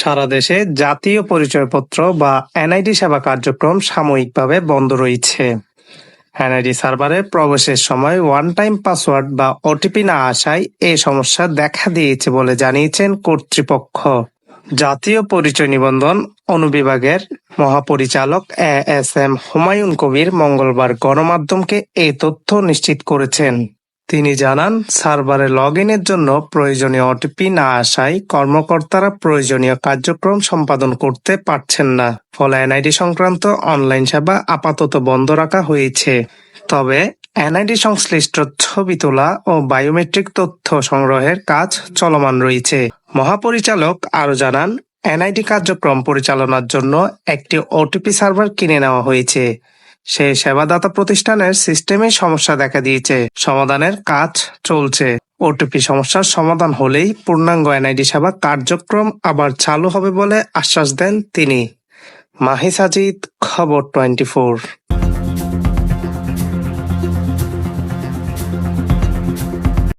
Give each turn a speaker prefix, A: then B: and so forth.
A: সারা দেশে জাতীয় পরিচয়পত্র বা এনআইডি সেবা কার্যক্রম সাময়িকভাবে বন্ধ রয়েছে। এনআইডি সার্ভারে প্রবেশের সময় ওয়ান টাইম পাসওয়ার্ড বা ওটিপি না আসায় এই সমস্যা দেখা দিয়েছে বলে জানিয়েছেন কর্তৃপক্ষ। জাতীয় পরিচয় নিবন্ধন অনুবিভাগের মহাপরিচালক এএসএম হুমায়ুন কবির মঙ্গলবার গণমাধ্যমকে এই তথ্য নিশ্চিত করেছেন। তিনি জানান, সার্ভারে লগ ইনের জন্য প্রয়োজনীয় ওটিপি না আসায় কর্মকর্তারা প্রয়োজনীয় কার্যক্রম সম্পাদন করতে পারছেন না। ফলে এনআইডি সংক্রান্ত অনলাইন সেবা আপাতত বন্ধ রাখা হয়েছে। তবে এনআইডি সংশ্লিষ্ট ছবি তোলা ও বায়োমেট্রিক তথ্য সংগ্রহের কাজ চলমান রয়েছে। মহাপরিচালক আরও জানান, এনআইডি কার্যক্রম পরিচালনার জন্য একটি ওটিপি সার্ভার কিনে নেওয়া হয়েছে। সেই সেবাদাতা প্রতিষ্ঠানের সিস্টেমে সমস্যা দেখা দিয়েছে, সমাধানের কাজ চলছে। ওটিপি সমস্যার সমাধান হলেই পূর্ণাঙ্গ এনআইডি সেবা কার্যক্রম আবার চালু হবে বলে আশ্বাস দেন তিনি। মাহি সাজিদ, খবর 24।